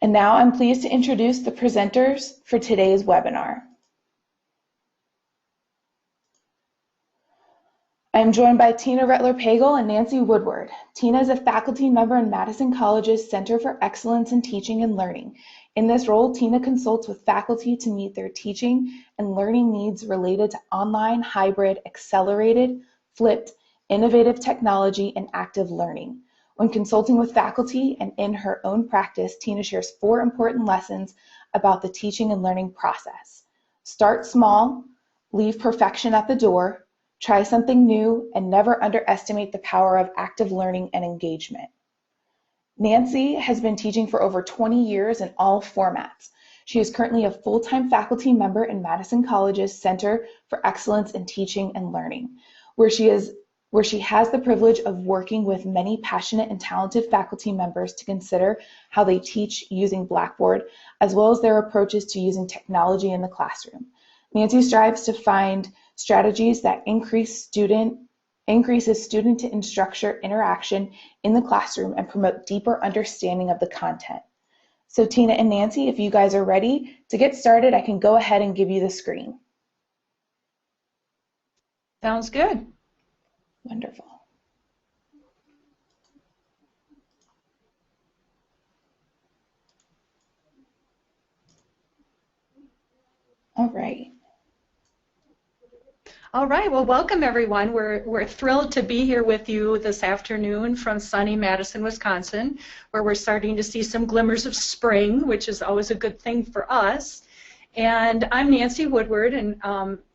And now I'm pleased to introduce the presenters for today's webinar. I'm joined by Tina Rettler-Pagel and Nancy Woodward. Tina is a faculty member in Madison College's Center for Excellence in Teaching and Learning. In this role, Tina consults with faculty to meet their teaching and learning needs related to online, hybrid, accelerated, flipped, innovative technology, and active learning. When consulting with faculty and in her own practice, Tina shares 4 important lessons about the teaching and learning process. Start small, leave perfection at the door, try something new, and never underestimate the power of active learning and engagement. Nancy has been teaching for over 20 years in all formats. She is currently a full-time faculty member in Madison College's Center for Excellence in Teaching and Learning, where she has the privilege of working with many passionate and talented faculty members to consider how they teach using Blackboard, as well as their approaches to using technology in the classroom. Nancy strives to find strategies that increases student to instructor interaction in the classroom and promote deeper understanding of the content. So Tina and Nancy, if you guys are ready to get started, I can go ahead and give you the screen. Sounds good. Wonderful. All right. All right, well, welcome everyone. We're thrilled to be here with you this afternoon from sunny Madison, Wisconsin, where we're starting to see some glimmers of spring, which is always a good thing for us. And I'm Nancy Woodward, and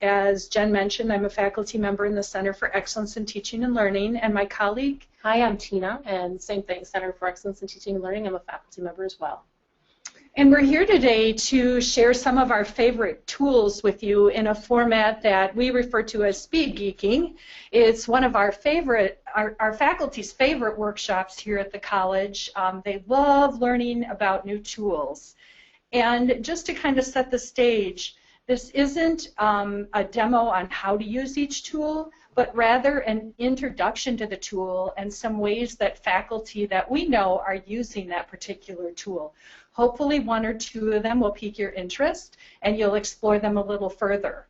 as Jen mentioned, I'm a faculty member in the Center for Excellence in Teaching and Learning, and my colleague. Hi, I'm Tina, and same thing, Center for Excellence in Teaching and Learning. I'm a faculty member as well. And we're here today to share some of our favorite tools with you in a format that we refer to as speed geeking. It's one of our faculty's favorite workshops here at the college. They love learning about new tools. And just to kind of set the stage, this isn't a demo on how to use each tool, but rather an introduction to the tool and some ways that faculty that we know are using that particular tool. Hopefully 1 or 2 of them will pique your interest and you'll explore them a little further.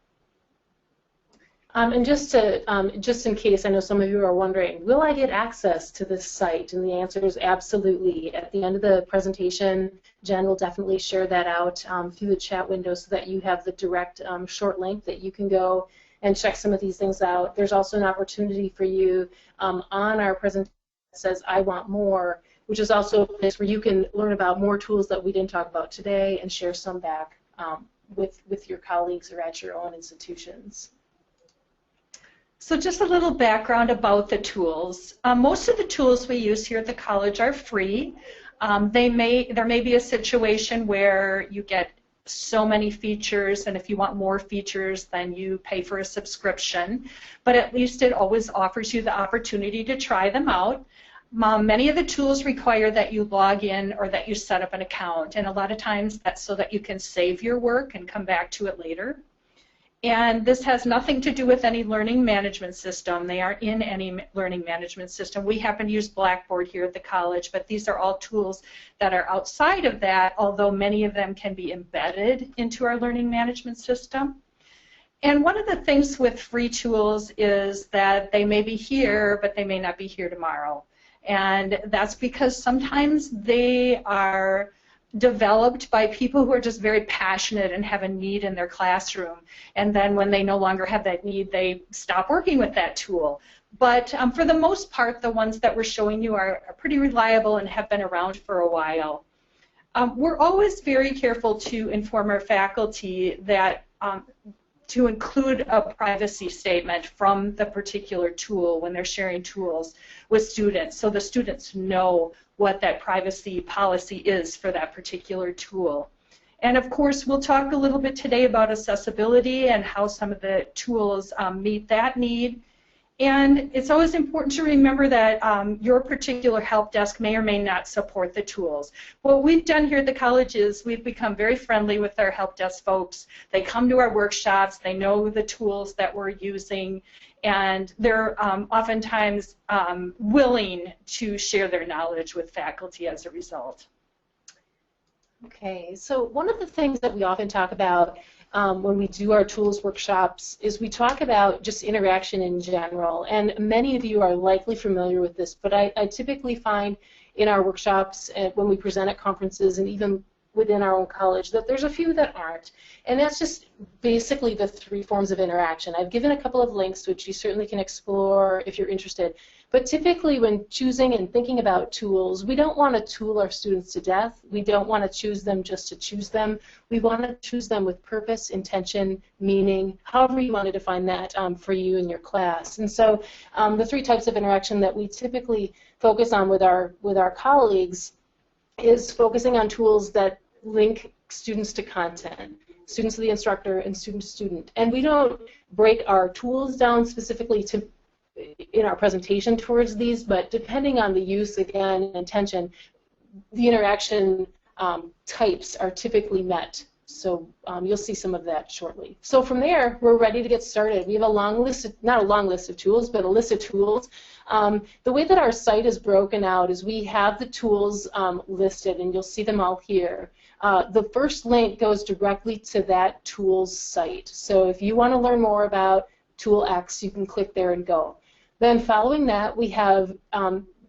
And just in case, I know some of you are wondering, will I get access to this site? And the answer is absolutely. At the end of the presentation, Jen will definitely share that out through the chat window so that you have the direct short link that you can go and check some of these things out. There's also an opportunity for you on our presentation that says, I want more, which is also a place where you can learn about more tools that we didn't talk about today and share some back with your colleagues or at your own institutions. So just a little background about the tools. Most of the tools we use here at the college are free. There may be a situation where you get so many features, and if you want more features, then you pay for a subscription. But at least it always offers you the opportunity to try them out. Many of the tools require that you log in or that you set up an account, and a lot of times that's so that you can save your work and come back to it later. And this has nothing to do with any learning management system. They aren't in any learning management system. We happen to use Blackboard here at the college, but these are all tools that are outside of that, although many of them can be embedded into our learning management system. And one of the things with free tools is that they may be here, but they may not be here tomorrow. And that's because sometimes they are developed by people who are just very passionate and have a need in their classroom. And then when they no longer have that need, they stop working with that tool. But for the most part, the ones that we're showing you are pretty reliable and have been around for a while. We're always very careful to inform our faculty that to include a privacy statement from the particular tool when they're sharing tools with students, so the students know what that privacy policy is for that particular tool. And of course, we'll talk a little bit today about accessibility and how some of the tools meet that need. And it's always important to remember that your particular help desk may or may not support the tools. What we've done here at the college is we've become very friendly with our help desk folks. They come to our workshops, they know the tools that we're using, and they're oftentimes willing to share their knowledge with faculty as a result. Okay, so one of the things that we often talk about when we do our tools workshops is we talk about just interaction in general, and many of you are likely familiar with this, but I typically find in our workshops when we present at conferences and even within our own college that there's a few that aren't, and that's just basically the 3 forms of interaction. I've given a couple of links which you certainly can explore if you're interested, but typically when choosing and thinking about tools, we don't want to tool our students to death. We don't want to choose them just to choose them. We want to choose them with purpose, intention, meaning, however you want to define that for you in your class. And so the 3 types of interaction that we typically focus on with our colleagues is focusing on tools that link students to content, students to the instructor, and student to student. And we don't break our tools down specifically in our presentation towards these, but depending on the use, again, and intention, the interaction types are typically met. So you'll see some of that shortly. So from there, we're ready to get started. We have a long list, not a long list of tools, but a list of tools. The way that our site is broken out is we have the tools listed, and you'll see them all here. The first link goes directly to that tools site. So if you want to learn more about Tool X, you can click there and go. Then following that, we have,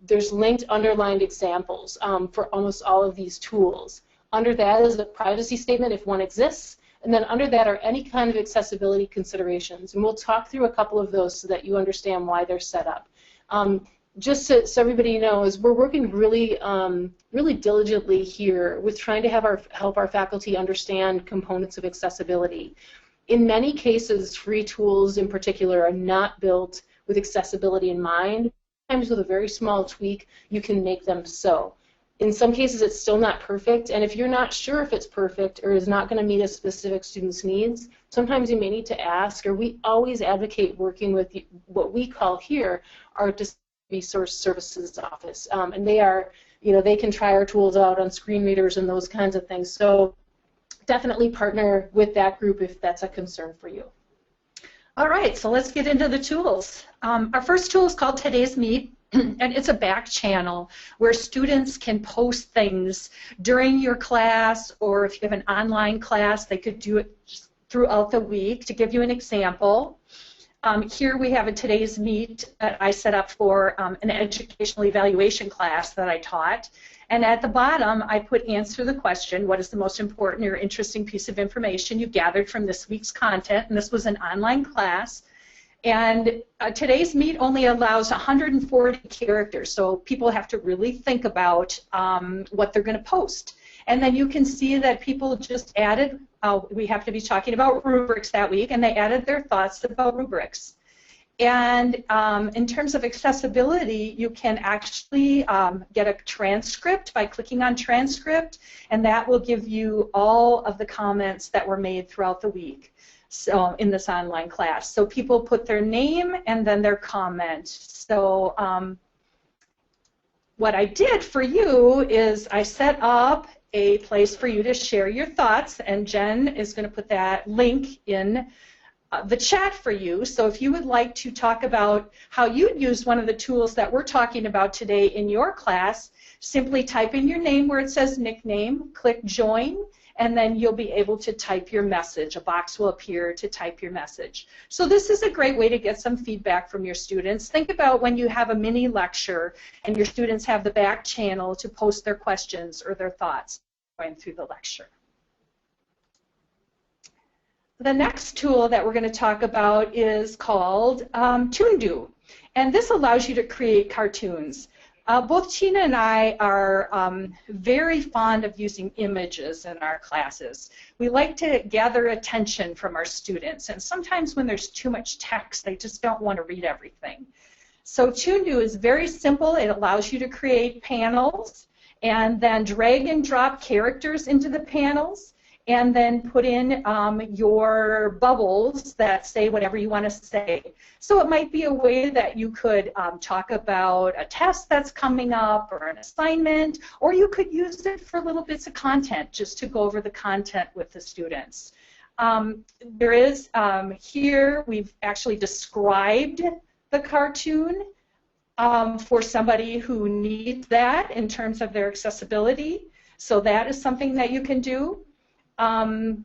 there's linked underlined examples for almost all of these tools. Under that is a privacy statement if one exists, and then under that are any kind of accessibility considerations. And we'll talk through a couple of those so that you understand why they're set up. Just so everybody knows, we're working really, really diligently here with trying to help our faculty understand components of accessibility. In many cases, free tools in particular are not built with accessibility in mind. Sometimes with a very small tweak, you can make them so. In some cases, it's still not perfect, and if you're not sure if it's perfect or is not going to meet a specific student's needs, sometimes you may need to ask, or we always advocate working with what we call here our Resource Services Office, and they are, they can try our tools out on screen readers and those kinds of things. So definitely partner with that group if that's a concern for you. All right, so let's get into the tools. Our first tool is called Today's Meet, and it's a back channel where students can post things during your class, or if you have an online class, they could do it throughout the week. To give you an example, here we have a Today's Meet that I set up for an educational evaluation class that I taught. And at the bottom, I put answer the question, what is the most important or interesting piece of information you gathered from this week's content? And this was an online class. And Today's Meet only allows 140 characters, so people have to really think about what they're going to post. And then you can see that people just added, we have to be talking about rubrics that week, and they added their thoughts about rubrics. And in terms of accessibility, you can actually get a transcript by clicking on transcript, and that will give you all of the comments that were made throughout the week. So in this online class. So people put their name and then their comment. So what I did for you is I set up a place for you to share your thoughts, and Jen is going to put that link in the chat for you. So if you would like to talk about how you'd use one of the tools that we're talking about today in your class, simply type in your name where it says nickname, click join, and then you'll be able to type your message. A box will appear to type your message. So this is a great way to get some feedback from your students. Think about when you have a mini lecture and your students have the back channel to post their questions or their thoughts going through the lecture. The next tool that we're going to talk about is called ToonDo, and this allows you to create cartoons. Both Tina and I are very fond of using images in our classes. We like to gather attention from our students, and sometimes when there's too much text, they just don't want to read everything. So ToonDo is very simple. It allows you to create panels and then drag and drop characters into the panels, and then put in your bubbles that say whatever you want to say. So it might be a way that you could talk about a test that's coming up or an assignment, or you could use it for little bits of content just to go over the content with the students. There is here, we've actually described the cartoon for somebody who needs that in terms of their accessibility. So that is something that you can do. And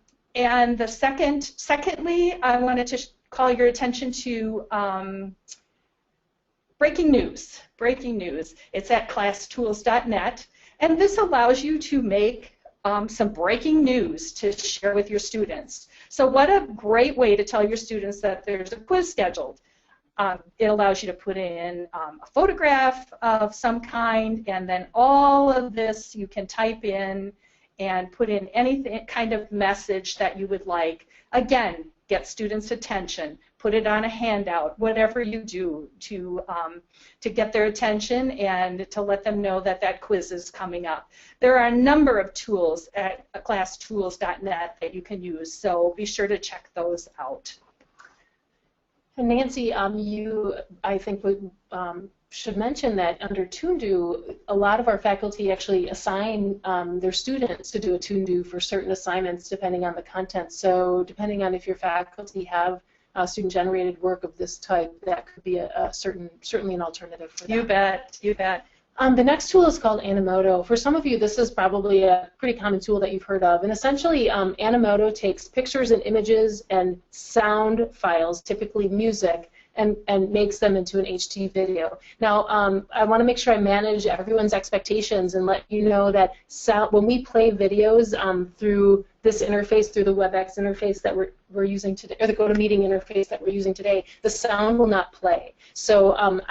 the secondly, I wanted to call your attention to breaking news. Breaking news. It's at classtools.net, and this allows you to make some breaking news to share with your students. So what a great way to tell your students that there's a quiz scheduled. It allows you to put in a photograph of some kind, and then all of this you can type in and put in any kind of message that you would like. Again, get students' attention, put it on a handout, whatever you do to get their attention and to let them know that that quiz is coming up. There are a number of tools at classtools.net that you can use, so be sure to check those out. And Nancy, you, I think, should mention that under ToonDo, a lot of our faculty actually assign their students to do a ToonDo for certain assignments depending on the content. So depending on if your faculty have student-generated work of this type, that could be certainly an alternative for them. You bet, you bet. The next tool is called Animoto. For some of you, this is probably a pretty common tool that you've heard of. And essentially, Animoto takes pictures and images and sound files, typically music, and makes them into an HT video. Now, I want to make sure I manage everyone's expectations and let you know that when we play videos through this interface, through the WebEx interface that we're using today, or the GoToMeeting interface that we're using today, the sound will not play. So I'm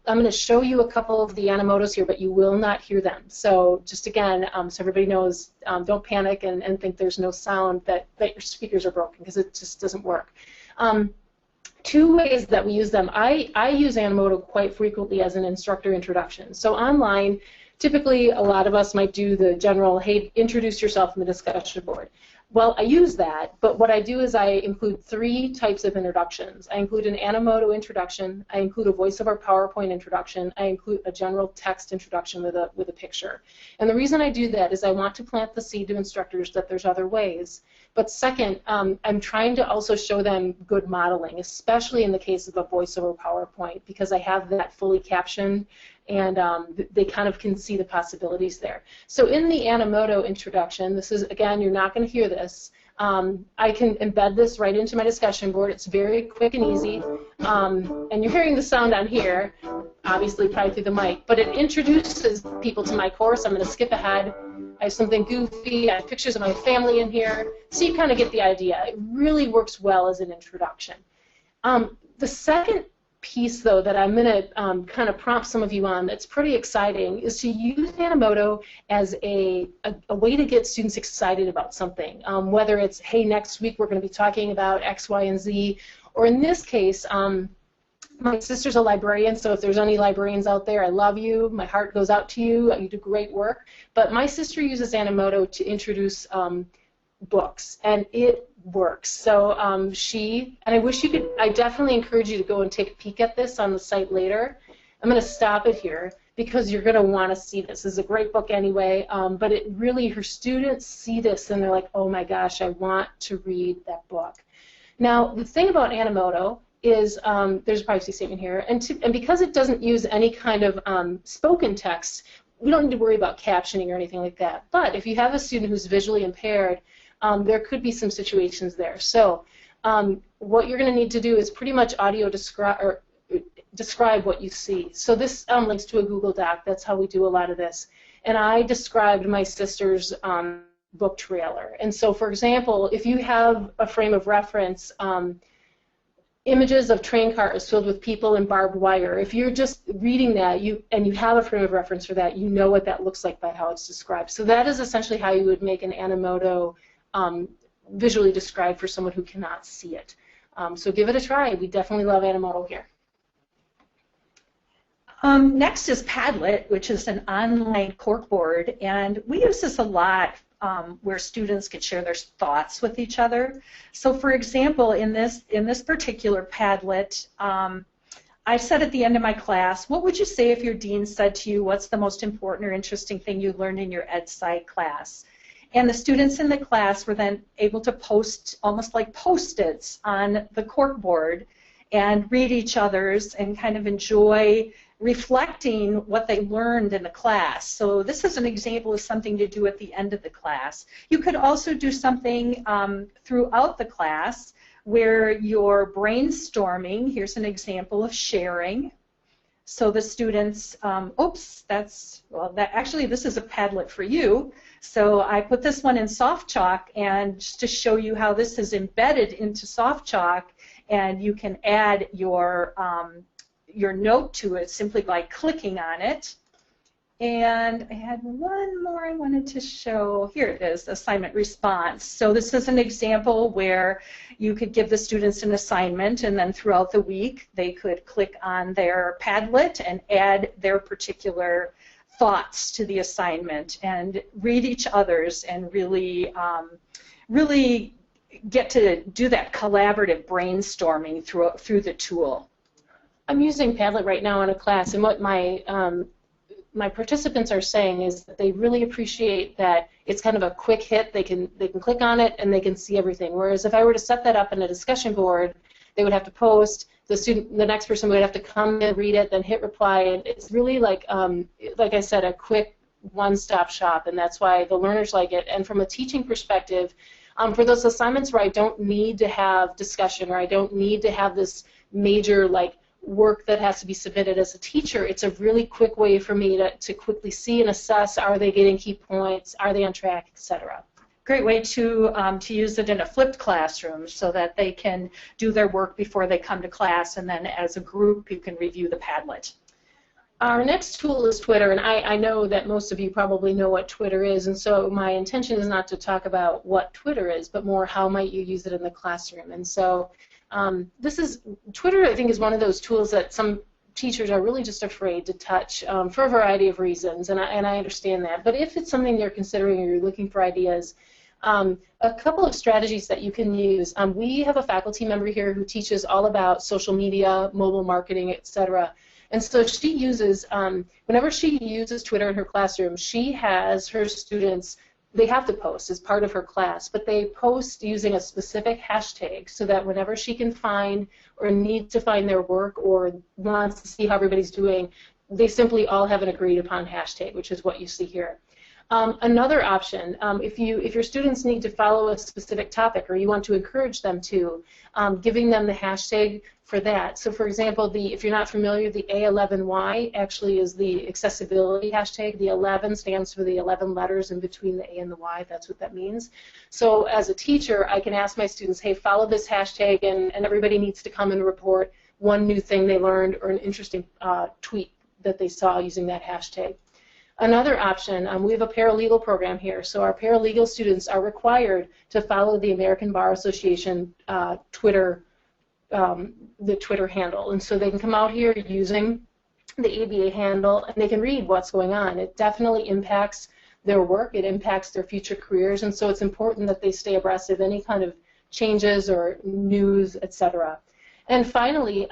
gonna show you a couple of the Animotos here, but you will not hear them. So just again, so everybody knows, don't panic and think there's no sound, that your speakers are broken, because it just doesn't work. Two ways that we use them. I use Animoto quite frequently as an instructor introduction. So online, typically a lot of us might do the general, hey, introduce yourself in the discussion board. Well, I use that, but what I do is I include 3 types of introductions. I include an Animoto introduction, I include a voiceover PowerPoint introduction, I include a general text introduction with a picture. And the reason I do that is I want to plant the seed to instructors that there's other ways. But second, I'm trying to also show them good modeling, especially in the case of a voiceover PowerPoint, because I have that fully captioned, and they kind of can see the possibilities there. So in the Animoto introduction, this is, again, you're not going to hear this. I can embed this right into my discussion board. It's very quick and easy. And you're hearing the sound on here, obviously probably through the mic, but it introduces people to my course. I'm going to skip ahead. I have something goofy. I have pictures of my family in here. So you kind of get the idea. It really works well as an introduction. The second piece, though, that I'm going to kind of prompt some of you on that's pretty exciting is to use Animoto as a way to get students excited about something, whether it's, hey, next week we're going to be talking about X, Y, and Z, or in this case, my sister's a librarian, so if there's any librarians out there, I love you. My heart goes out to you. You do great work. But my sister uses Animoto to introduce books, and it works. So and I wish you could, I definitely encourage you to go and take a peek at this on the site later. I'm going to stop it here because you're going to want to see this. This is a great book anyway, but it really, her students see this and they're like, oh my gosh, I want to read that book. Now, the thing about Animoto is, there's a privacy statement here, and because it doesn't use any kind of spoken text, we don't need to worry about captioning or anything like that. But if you have a student who's visually impaired, there could be some situations there. So what you're going to need to do is pretty much audio describe what you see. So this links to a Google Doc. That's how we do a lot of this. And I described my sister's book trailer. And so, for example, if you have a frame of reference, images of train cars filled with people and barbed wire, if you're just reading that and you have a frame of reference for that, you know what that looks like by how it's described. So that is essentially how you would make an Animoto visually described for someone who cannot see it. So give it a try. We definitely love Animoto here. Next is Padlet, which is an online corkboard, and we use this a lot where students can share their thoughts with each other. So, for example, in this particular Padlet, I said at the end of my class, what would you say if your dean said to you, what's the most important or interesting thing you learned in your Ed Sci class? And the students in the class were then able to post, almost like Post-its on the corkboard, and read each other's and kind of enjoy reflecting what they learned in the class. So this is an example of something to do at the end of the class. You could also do something throughout the class where you're brainstorming. Here's an example of sharing. So the students, actually this is a Padlet for you. So I put this one in SoftChalk, and just to show you how this is embedded into SoftChalk, and you can add your note to it simply by clicking on it. And I had one more I wanted to show. Here it is, assignment response. So this is an example where you could give the students an assignment, and then throughout the week they could click on their Padlet and add their particular thoughts to the assignment and read each other's and really, really get to do that collaborative brainstorming through the tool. I'm using Padlet right now in a class, and what my participants are saying is that they really appreciate that it's kind of a quick hit. They can click on it and they can see everything. Whereas if I were to set that up in a discussion board, they would have to post. The next person would have to come and read it, then hit reply. And it's really like I said, a quick one-stop shop, and that's why the learners like it. And from a teaching perspective, for those assignments where I don't need to have discussion or I don't need to have this major work that has to be submitted as a teacher, it's a really quick way for me to quickly see and assess, are they getting key points, are they on track, etc. Great way to use it in a flipped classroom so that they can do their work before they come to class, and then as a group you can review the Padlet. Our next tool is Twitter, and I know that most of you probably know what Twitter is, and so my intention is not to talk about what Twitter is, but more how might you use it in the classroom. And so Twitter, I think, is one of those tools that some teachers are really just afraid to touch for a variety of reasons, and I understand that. But if it's something you're considering or you're looking for ideas, a couple of strategies that you can use. We have a faculty member here who teaches all about social media, mobile marketing, etc. And so she uses, whenever she uses Twitter in her classroom, she has her students, they have to post as part of her class, but they post using a specific hashtag so that whenever she can find or needs to find their work or wants to see how everybody's doing, they simply all have an agreed upon hashtag, which is what you see here. Another option, if your students need to follow a specific topic or you want to encourage them to, giving them the hashtag for that. So for example, if you're not familiar, the A11Y actually is the accessibility hashtag. The 11 stands for the 11 letters in between the A and the Y. That's what that means. So as a teacher, I can ask my students, hey, follow this hashtag, and everybody needs to come and report one new thing they learned or an interesting tweet that they saw using that hashtag. Another option, we have a paralegal program here, so our paralegal students are required to follow the American Bar Association Twitter, the Twitter handle, and so they can come out here using the ABA handle and they can read what's going on. It definitely impacts their work, it impacts their future careers, and so it's important that they stay abreast of any kind of changes or news, etc. And finally,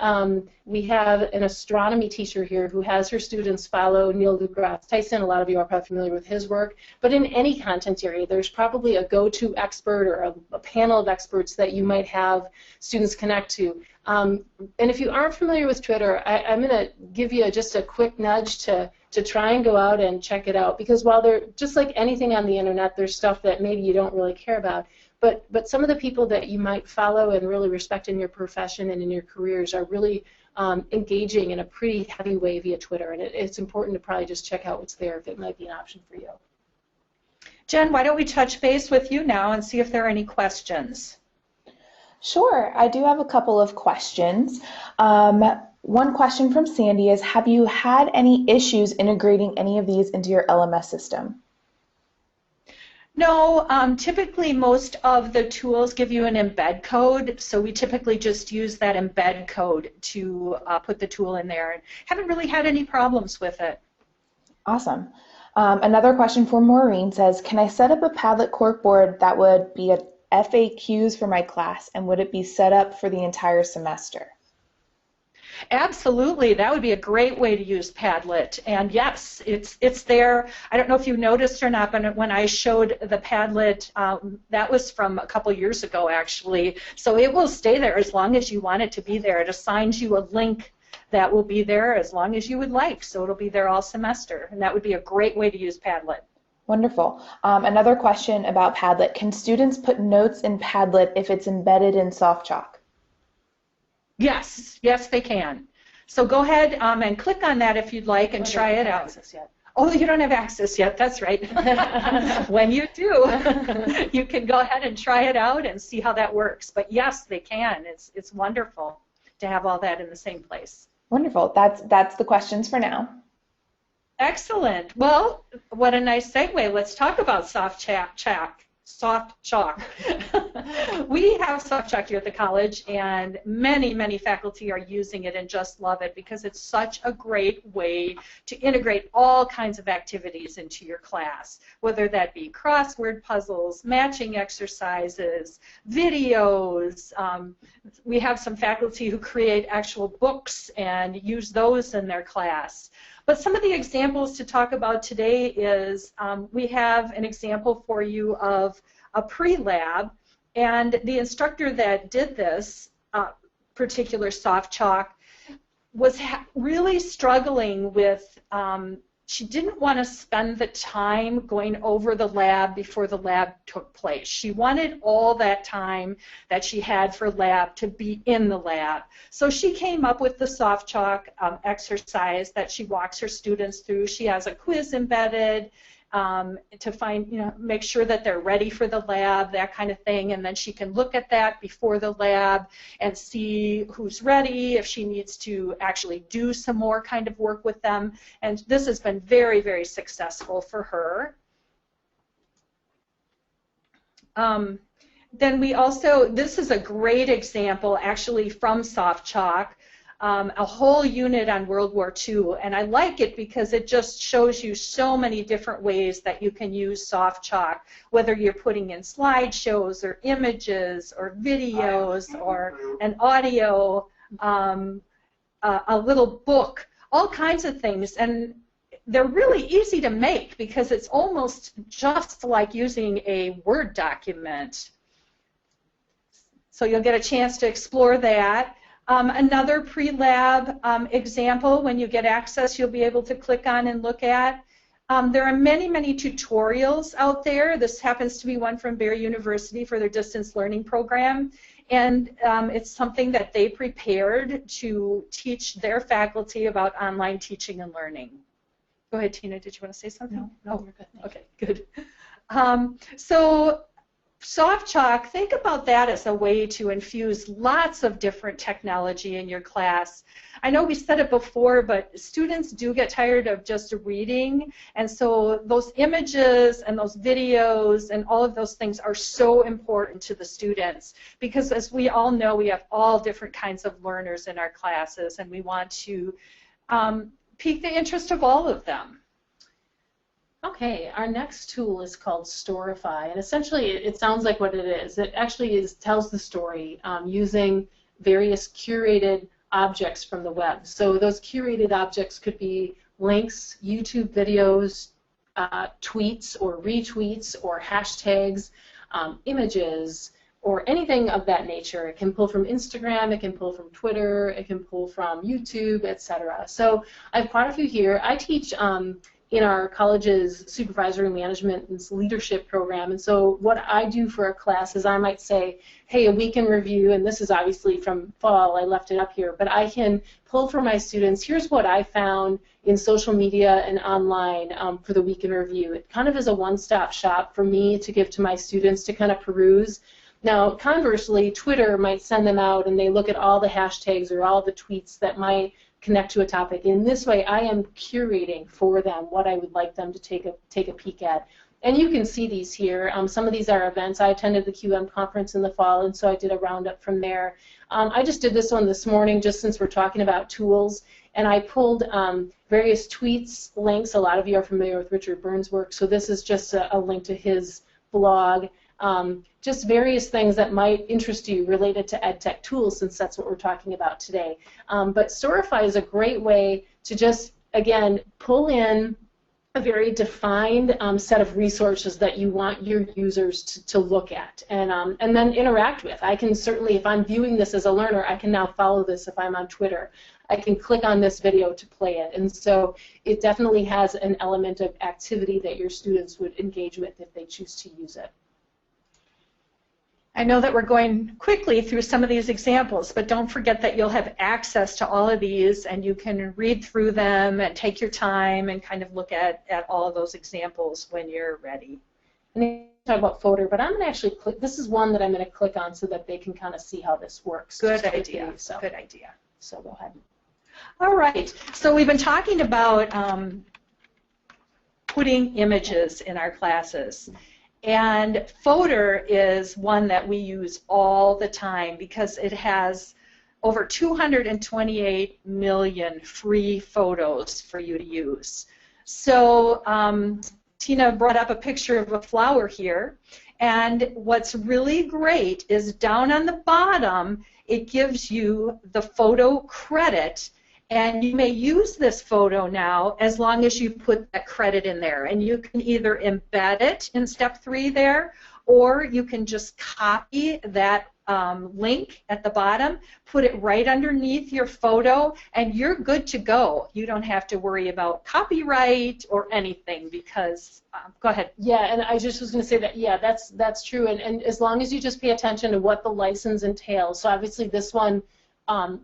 we have an astronomy teacher here who has her students follow Neil deGrasse Tyson. A lot of you are probably familiar with his work. But in any content area, there's probably a go-to expert or a panel of experts that you might have students connect to. And if you aren't familiar with Twitter, I'm going to give you just a quick nudge to try and go out and check it out. Because while they're just like anything on the internet, there's stuff that maybe you don't really care about. But some of the people that you might follow and really respect in your profession and in your careers are really engaging in a pretty heavy way via Twitter, and it's important to probably just check out what's there if it might be an option for you. Jen, why don't we touch base with you now and see if there are any questions? Sure, I do have a couple of questions. One question from Sandy is, have you had any issues integrating any of these into your LMS system? No, typically most of the tools give you an embed code, so we typically just use that embed code to put the tool in there, and haven't really had any problems with it. Awesome. Another question for Maureen says, can I set up a Padlet corkboard that would be a FAQs for my class, and would it be set up for the entire semester? Absolutely, that would be a great way to use Padlet, and yes, it's there. I don't know if you noticed or not, but when I showed the Padlet, that was from a couple years ago actually, so it will stay there as long as you want it to be there. It assigns you a link that will be there as long as you would like, so it'll be there all semester, and that would be a great way to use Padlet. Wonderful. Another question about Padlet. Can students put notes in Padlet if it's embedded in SoftChalk? Yes, yes, they can. So go ahead and click on that if you'd like and try it out. Oh, you don't have access yet. That's right. When you do, you can go ahead and try it out and see how that works. But yes, they can. It's wonderful to have all that in the same place. Wonderful. That's the questions for now. Excellent. Well, what a nice segue. Let's talk about SoftChalk. We have SoftChalk here at the college, and many faculty are using it and just love it because it's such a great way to integrate all kinds of activities into your class, whether that be crossword puzzles, matching exercises, videos. We have some faculty who create actual books and use those in their class. But some of the examples to talk about today is we have an example for you of a pre-lab, and the instructor that did this particular SoftChalk was really struggling with, she didn't want to spend the time going over the lab before the lab took place. She wanted all that time that she had for lab to be in the lab. So she came up with the SoftChalk exercise that she walks her students through. She has a quiz embedded to find, make sure that they're ready for the lab, that kind of thing, and then she can look at that before the lab and see who's ready, if she needs to actually do some more kind of work with them, and this has been very successful for her. Then we also, this is a great example actually from SoftChalk, a whole unit on World War II, and I like it because it just shows you so many different ways that you can use SoftChalk, whether you're putting in slideshows or images or videos or an audio, a little book, all kinds of things, and they're really easy to make because it's almost just like using a Word document. So you'll get a chance to explore that. Another pre-lab example, when you get access, you'll be able to click on and look at. There are many tutorials out there. This happens to be one from Bear University for their distance learning program, and it's something that they prepared to teach their faculty about online teaching and learning. Go ahead, Tina. Did you want to say something? No, you're good. Okay, good. So SoftChalk, think about that as a way to infuse lots of different technology in your class. I know we said it before, but students do get tired of just reading, and so those images and those videos and all of those things are so important to the students because, as we all know, we have all different kinds of learners in our classes, and we want to pique the interest of all of them. Okay, our next tool is called Storify, and essentially it sounds like what it is. It actually tells the story using various curated objects from the web. So those curated objects could be links, YouTube videos, tweets or retweets or hashtags, images, or anything of that nature. It can pull from Instagram, it can pull from Twitter, it can pull from YouTube, etc. So I have quite a few here. I teach in our college's supervisory management and leadership program, and so what I do for a class is I might say, hey, a week in review, and this is obviously from fall, I left it up here, but I can pull for my students, here's what I found in social media and online for the week in review. It kind of is a one-stop shop for me to give to my students to kind of peruse. Now, conversely, Twitter might send them out and they look at all the hashtags or all the tweets that might connect to a topic. In this way, I am curating for them what I would like them to take a peek at. And you can see these here. Some of these are events. I attended the QM conference in the fall, and so I did a roundup from there. I just did this one this morning just since we're talking about tools, and I pulled various tweets, links. A lot of you are familiar with Richard Burns' work, so this is just a link to his blog. Just various things that might interest you related to EdTech tools, since that's what we're talking about today. But Storify is a great way to just, again, pull in a very defined set of resources that you want your users to look at and then interact with. I can certainly, if I'm viewing this as a learner, I can now follow this if I'm on Twitter. I can click on this video to play it. And so it definitely has an element of activity that your students would engage with if they choose to use it. I know that we're going quickly through some of these examples, but don't forget that you'll have access to all of these and you can read through them and take your time and kind of look at all of those examples when you're ready. And then talk about Fodor, but I'm going to actually click, this is one that I'm going to click on so that they can kind of see how this works. Good idea. So. Good idea. So go ahead. All right. So we've been talking about putting images in our classes. And Fodor is one that we use all the time because it has over 228 million free photos for you to use. So Tina brought up a picture of a flower here, and what's really great is down on the bottom it gives you the photo credit, and you may use this photo now as long as you put that credit in there. And you can either embed it in step 3 there, or you can just copy that link at the bottom, put it right underneath your photo, and you're good to go. You don't have to worry about copyright or anything because, go ahead. Yeah, and I just was going to say that, yeah, that's true. And as long as you just pay attention to what the license entails, so obviously this one,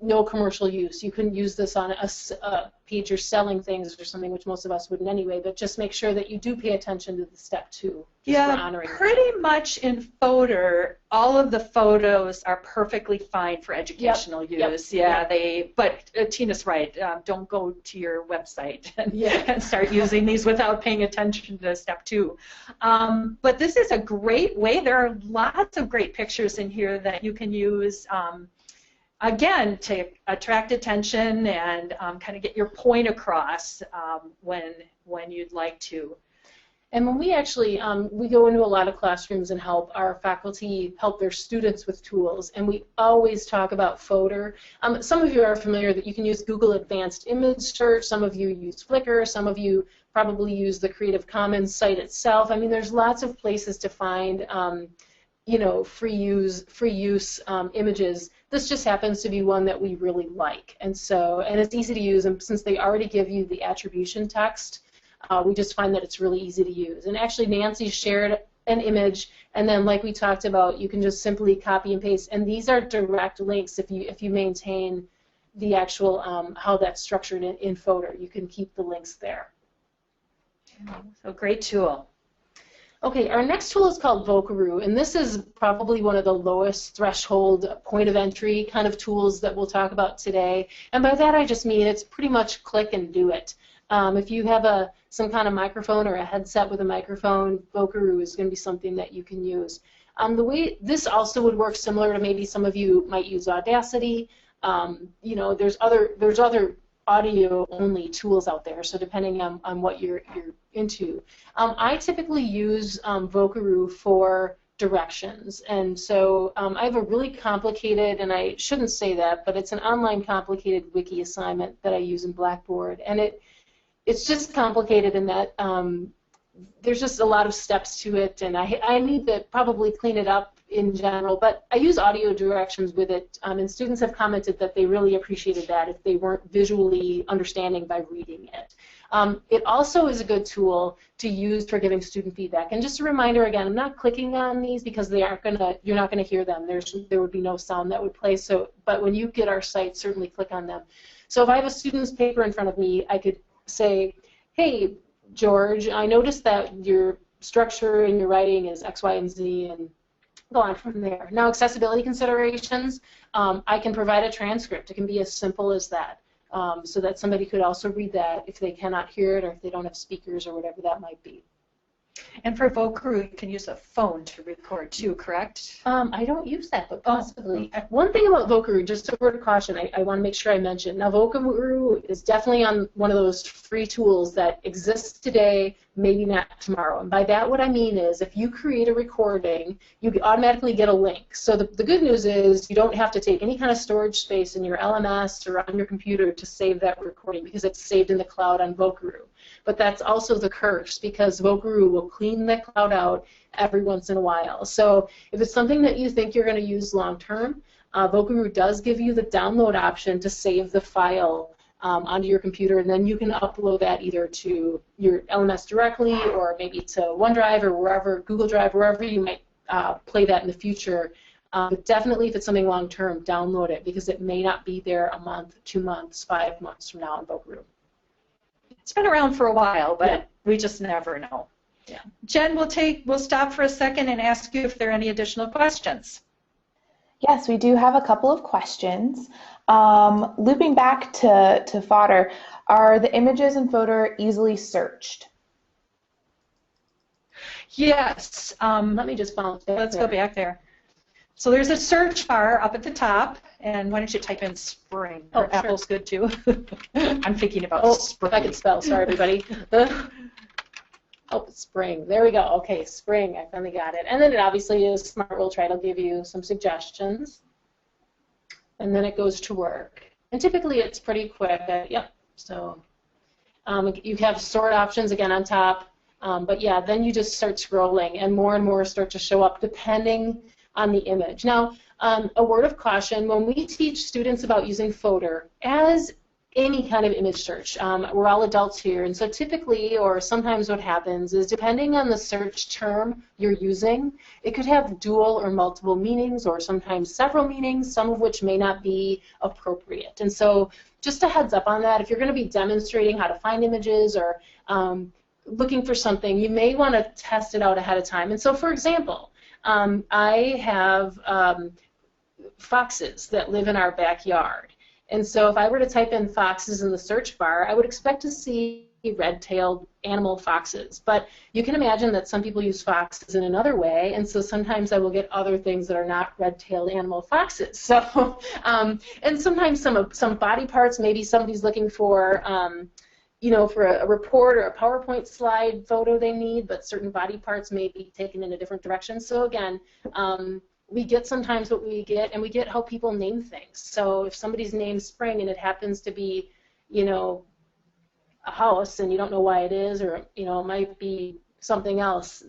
no commercial use. You couldn't use this on a page you're selling things or something, which most of us wouldn't anyway, but just make sure that you do pay attention to the step 2. Yeah, pretty much in Fodor, all of the photos are perfectly fine for educational use. Yeah, but Tina's right. Don't go to your website and start using these without paying attention to step 2. But this is a great way. There are lots of great pictures in here that you can use. Again, to attract attention and kind of get your point across when you'd like to. And when we actually, we go into a lot of classrooms and help our faculty help their students with tools, and we always talk about Fodor. Some of you are familiar that you can use Google Advanced Image Search, some of you use Flickr, some of you probably use the Creative Commons site itself. I mean, there's lots of places to find you know, free use images. This just happens to be one that we really like, and it's easy to use. And since they already give you the attribution text, we just find that it's really easy to use. And actually, Nancy shared an image, and then, like we talked about, you can just simply copy and paste. And these are direct links. If you maintain the actual how that's structured in Fodor, you can keep the links there. So great tool. Okay, our next tool is called Vocaroo, and this is probably one of the lowest threshold point of entry kind of tools that we'll talk about today. And by that I just mean it's pretty much click and do it. If you have some kind of microphone or a headset with a microphone, Vocaroo is going to be something that you can use. The way this also would work similar to maybe some of you might use Audacity. You know, there's other audio-only tools out there, so depending on what you're into. I typically use Vocaroo for directions, and so I have a really complicated, and I shouldn't say that, but it's an online complicated wiki assignment that I use in Blackboard, and it's just complicated in that there's just a lot of steps to it, and I need to probably clean it up in general, but I use audio directions with it, and students have commented that they really appreciated that if they weren't visually understanding by reading it. It also is a good tool to use for giving student feedback. And just a reminder again, I'm not clicking on these because you're not going to hear them. There would be no sound that would play. But when you get our site, certainly click on them. So if I have a student's paper in front of me, I could say, hey, George, I noticed that your structure in your writing is X, Y, and Z, and go on from there. Now, accessibility considerations, I can provide a transcript. It can be as simple as that, so that somebody could also read that if they cannot hear it or if they don't have speakers or whatever that might be. And for Vocaroo, you can use a phone to record too, correct? I don't use that, but possibly. One thing about Vocaroo, just a word of caution, I want to make sure I mention. Now, Vocaroo is definitely on one of those free tools that exists today, maybe not tomorrow. And by that what I mean is if you create a recording, you automatically get a link. So the good news is you don't have to take any kind of storage space in your LMS or on your computer to save that recording because it's saved in the cloud on Vocaroo. But that's also the curse because Vocaroo will clean the cloud out every once in a while. So if it's something that you think you're going to use long term, Vocaroo does give you the download option to save the file onto your computer, and then you can upload that either to your LMS directly or maybe to OneDrive or wherever, Google Drive, wherever you might play that in the future. But definitely if it's something long term, download it because it may not be there a month, 2 months, 5 months from now in Vocaroo. It's been around for a while, but we just never know. Yeah. Jen, we'll stop for a second and ask you if there are any additional questions. Yes, we do have a couple of questions. Looping back to fodder, are the images in fodder easily searched? Yes. Let me just bounce back. Let's go back there. So there's a search bar up at the top, and why don't you type in spring? Oh, or sure. Apple's good too. I'm thinking about spring. I can spell. Sorry, everybody. Oh, spring. There we go. Okay, spring. I finally got it. And then it obviously is Smart Will Try. It'll give you some suggestions. And then it goes to work. And typically it's pretty quick. Yep. So you have sort options again on top. But yeah, then you just start scrolling and more start to show up depending on the image. Now, a word of caution, when we teach students about using fodder as any kind of image search, we're all adults here, and so typically or sometimes what happens is depending on the search term you're using, it could have dual or multiple meanings or sometimes several meanings, some of which may not be appropriate. And so just a heads up on that, if you're going to be demonstrating how to find images or looking for something, you may want to test it out ahead of time. And so for example, I have foxes that live in our backyard. And so if I were to type in foxes in the search bar, I would expect to see red-tailed animal foxes. But you can imagine that some people use foxes in another way, and so sometimes I will get other things that are not red-tailed animal foxes. So, and sometimes some body parts, maybe somebody's looking for, you know, for a report or a PowerPoint slide photo they need, but certain body parts may be taken in a different direction. So again, we get sometimes what we get, and we get how people name things. So if somebody's named Spring and it happens to be, you know, a house and you don't know why it is, or, you know, it might be something else,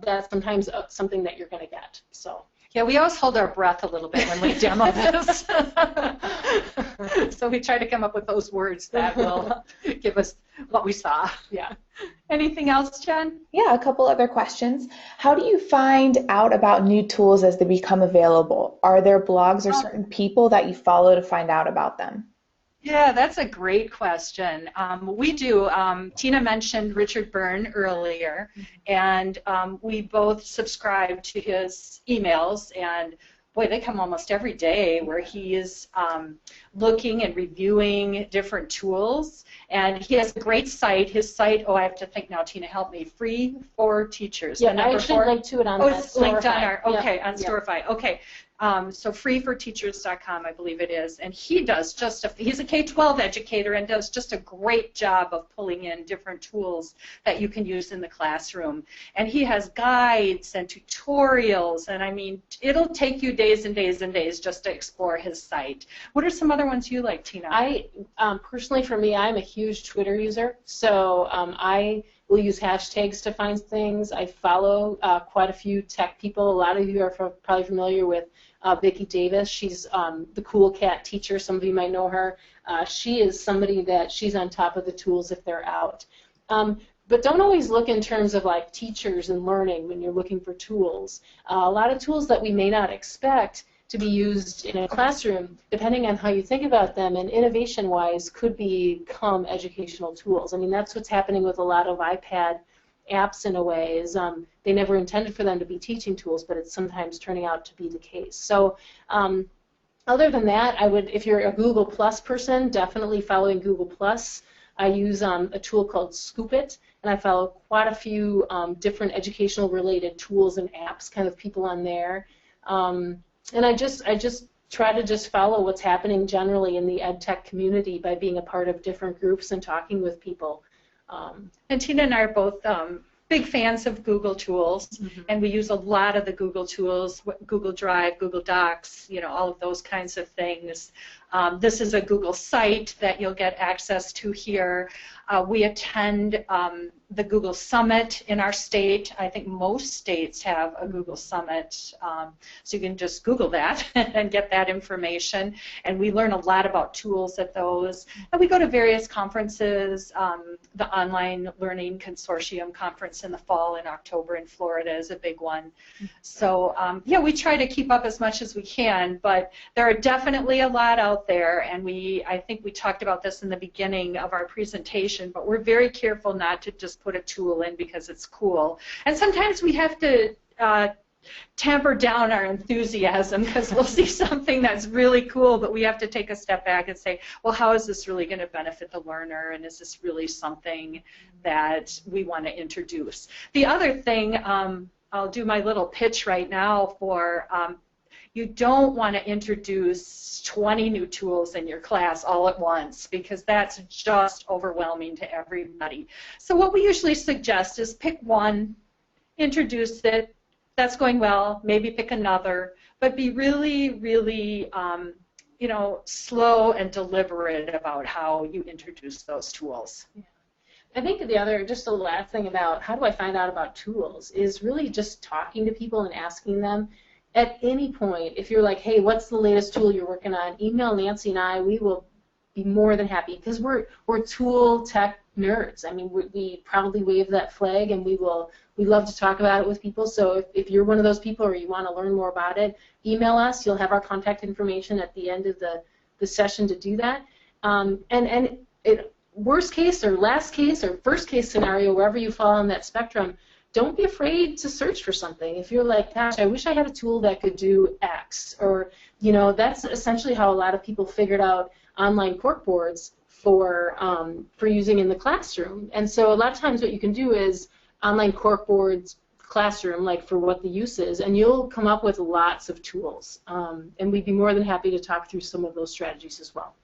that's sometimes something that you're going to get. So. Yeah, we always hold our breath a little bit when we demo this. So we try to come up with those words that will give us what we saw. Yeah. Anything else, Jen? Yeah, a couple other questions. How do you find out about new tools as they become available? Are there blogs or certain people that you follow to find out about them? Yeah, that's a great question. We do. Tina mentioned Richard Byrne earlier, and we both subscribe to his emails, and boy, they come almost every day where he is looking and reviewing different tools, and he has a great site. His site, oh, I have to think now, Tina, help me, Free for Teachers. Yeah, I actually linked to it on Oh, it's linked on our, okay, yeah. on Storify, okay. So freeforteachers.com, I believe it is, and he does just he's a K-12 educator and does just a great job of pulling in different tools that you can use in the classroom. And he has guides and tutorials, and I mean, it'll take you days and days and days just to explore his site. What are some other ones you like, Tina? I personally, for me, I'm a huge Twitter user, so I will use hashtags to find things. I follow quite a few tech people. A lot of you are probably familiar with Vicki Davis. She's the Cool Cat teacher. Some of you might know her. She is somebody that she's on top of the tools if they're out. But don't always look in terms of like teachers and learning when you're looking for tools. A lot of tools that we may not expect to be used in a classroom, depending on how you think about them, and innovation-wise, could become educational tools. I mean, that's what's happening with a lot of iPad apps in a way, is they never intended for them to be teaching tools, but it's sometimes turning out to be the case. So other than that, I would, if you're a Google Plus person, definitely following Google Plus. I use a tool called Scoop It, and I follow quite a few different educational related tools and apps, kind of people on there. And I just try to just follow what's happening generally in the ed tech community by being a part of different groups and talking with people. And Tina and I are both big fans of Google tools, and we use a lot of the Google tools, Google Drive, Google Docs, all of those kinds of things. This is a Google site that you'll get access to here. We attend the Google Summit in our state. I think most states have a Google Summit, so you can just Google that and get that information. And we learn a lot about tools at those. And we go to various conferences. The Online Learning Consortium conference in the fall in October in Florida is a big one. So yeah, we try to keep up as much as we can, but there are definitely a lot out there, and I think we talked about this in the beginning of our presentation, but we're very careful not to just put a tool in because it's cool. And sometimes we have to tamper down our enthusiasm because we'll see something that's really cool, but we have to take a step back and say, well, how is this really going to benefit the learner, and is this really something that we want to introduce? The other thing, I'll do my little pitch right now for you don't want to introduce 20 new tools in your class all at once because that's just overwhelming to everybody. So what we usually suggest is pick one, introduce it, that's going well, maybe pick another, but be really, really slow and deliberate about how you introduce those tools. Yeah. I think just the last thing about how do I find out about tools is really just talking to people and asking them. At any point, if you're like, hey, what's the latest tool you're working on, email Nancy and I. We will be more than happy because we're tool tech nerds. I mean, we proudly wave that flag, and we love to talk about it with people. So if you're one of those people or you want to learn more about it, email us. You'll have our contact information at the end of the session to do that. Worst case or last case or first case scenario, wherever you fall on that spectrum, don't be afraid to search for something. If you're like, gosh, I wish I had a tool that could do X, or, that's essentially how a lot of people figured out online corkboards for using in the classroom. And so a lot of times what you can do is online corkboards classroom, like for what the use is, and you'll come up with lots of tools. And we'd be more than happy to talk through some of those strategies as well.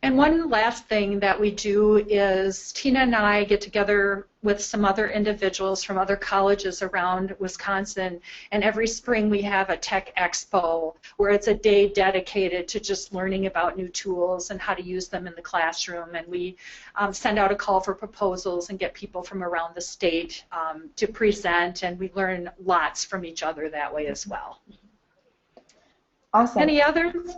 And one last thing that we do is Tina and I get together with some other individuals from other colleges around Wisconsin, and every spring we have a tech expo where it's a day dedicated to just learning about new tools and how to use them in the classroom, and we send out a call for proposals and get people from around the state to present, and we learn lots from each other that way as well. Awesome. Any others?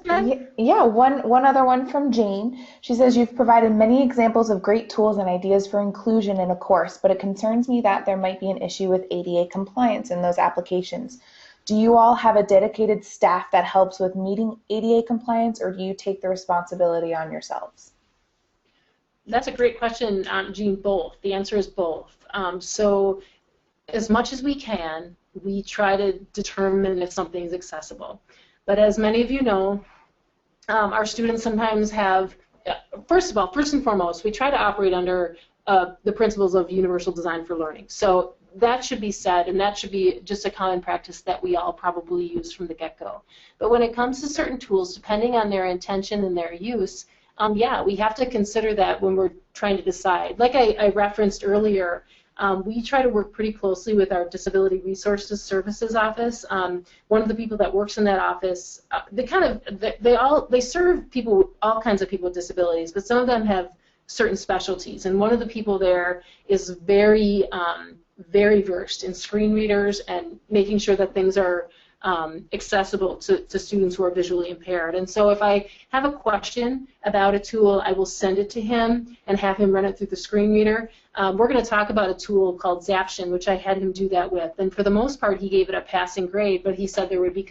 Yeah, one other one from Jane. She says, you've provided many examples of great tools and ideas for inclusion in a course, but it concerns me that there might be an issue with ADA compliance in those applications. Do you all have a dedicated staff that helps with meeting ADA compliance, or do you take the responsibility on yourselves? That's a great question, Jean. Both. The answer is both. So as much as we can, we try to determine if something is accessible. But as many of you know, our students sometimes have, first and foremost, we try to operate under the principles of universal design for learning. So that should be said, and that should be just a common practice that we all probably use from the get-go. But when it comes to certain tools, depending on their intention and their use, yeah, we have to consider that when we're trying to decide. Like I referenced earlier, we try to work pretty closely with our Disability Resources Services office. One of the people that works in that office, they serve people, all kinds of people with disabilities, but some of them have certain specialties. And one of the people there is very, very versed in screen readers and making sure that things are accessible to students who are visually impaired. And so if I have a question about a tool, I will send it to him and have him run it through the screen reader. We're going to talk about a tool called Zaption, which I had him do that with. And for the most part, he gave it a passing grade, but he said there would be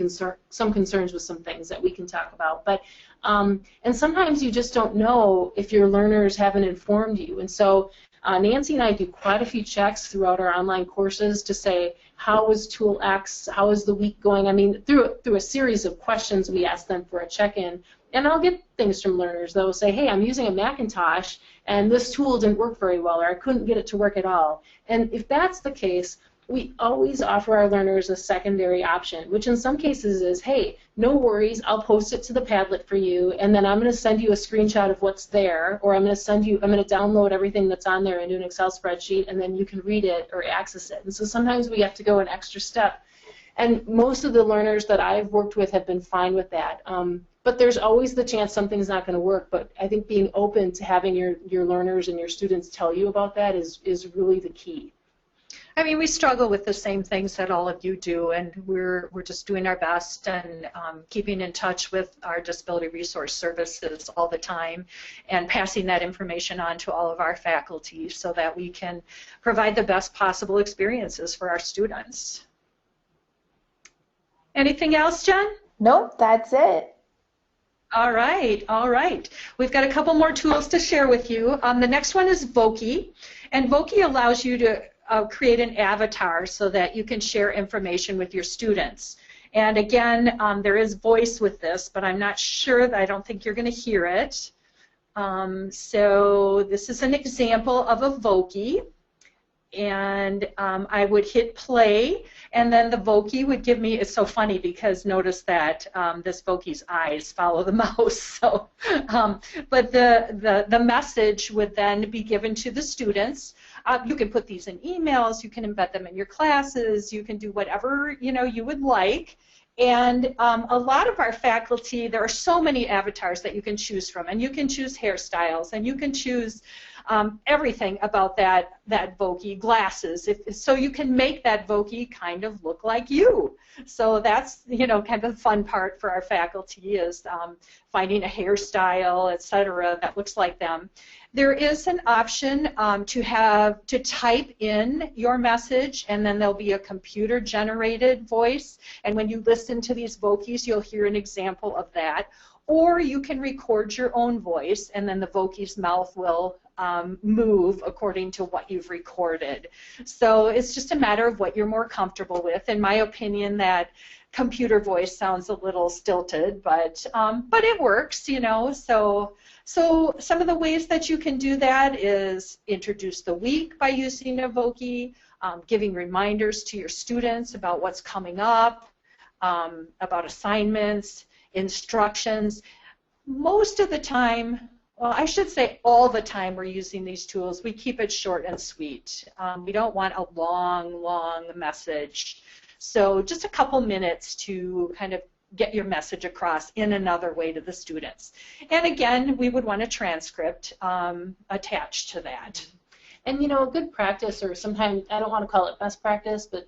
some concerns with some things that we can talk about. But and sometimes you just don't know if your learners haven't informed you. And so Nancy and I do quite a few checks throughout our online courses to say, how is tool X, how is the week going? I mean, through a series of questions we ask them for a check-in, and I'll get things from learners that will say, hey, I'm using a Macintosh, and this tool didn't work very well, or I couldn't get it to work at all. And if that's the case, we always offer our learners a secondary option, which in some cases is, hey, no worries, I'll post it to the Padlet for you, and then I'm going to send you a screenshot of what's there, or I'm going to download everything that's on there into an Excel spreadsheet, and then you can read it or access it. And so sometimes we have to go an extra step. And most of the learners that I've worked with have been fine with that. But there's always the chance something's not going to work. But I think being open to having your learners and your students tell you about that is really the key. I mean, we struggle with the same things that all of you do, and we're just doing our best and keeping in touch with our disability resource services all the time and passing that information on to all of our faculty so that we can provide the best possible experiences for our students. Anything else, Jen? Nope, that's it. All right, all right. We've got a couple more tools to share with you. The next one is Voki, and Voki allows you to create an avatar so that you can share information with your students. And again, there is voice with this, but I'm not sure, I don't think you're going to hear it. So this is an example of a Voki. And I would hit play, and then the Voki would give me, it's so funny because notice that this Voki's eyes follow the mouse. So, but the message would then be given to the students. You can put these in emails, you can embed them in your classes, you can do whatever you would like. And a lot of our faculty, there are so many avatars that you can choose from, and you can choose hairstyles, and you can choose everything about that Voki, glasses, so you can make that Voki kind of look like you. So that's kind of the fun part for our faculty is finding a hairstyle, etc., that looks like them. There is an option to type in your message, and then there'll be a computer-generated voice. And when you listen to these Vokis, you'll hear an example of that. Or you can record your own voice, and then the Voki's mouth will move according to what you've recorded. So it's just a matter of what you're more comfortable with. In my opinion, that computer voice sounds a little stilted, but it works, So some of the ways that you can do that is introduce the week by using a Voki, giving reminders to your students about what's coming up, about assignments, instructions. Most of the time, well, I should say all the time we're using these tools, we keep it short and sweet. We don't want a long message. So just a couple minutes to kind of get your message across in another way to the students. And again, we would want a transcript attached to that. And a good practice, or sometimes, I don't want to call it best practice, but